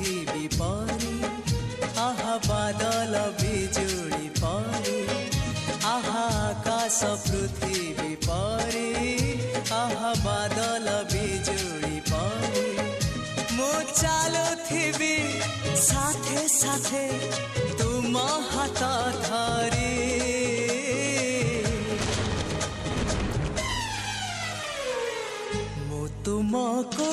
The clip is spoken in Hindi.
पृथ्वी परे आहा बादल बिजुली परे आहा आकाश पृथ्वी परे आहा बादल बिजुली परे मु चालुथिबी साथे साथे तुम हाथ धरी मु तुमको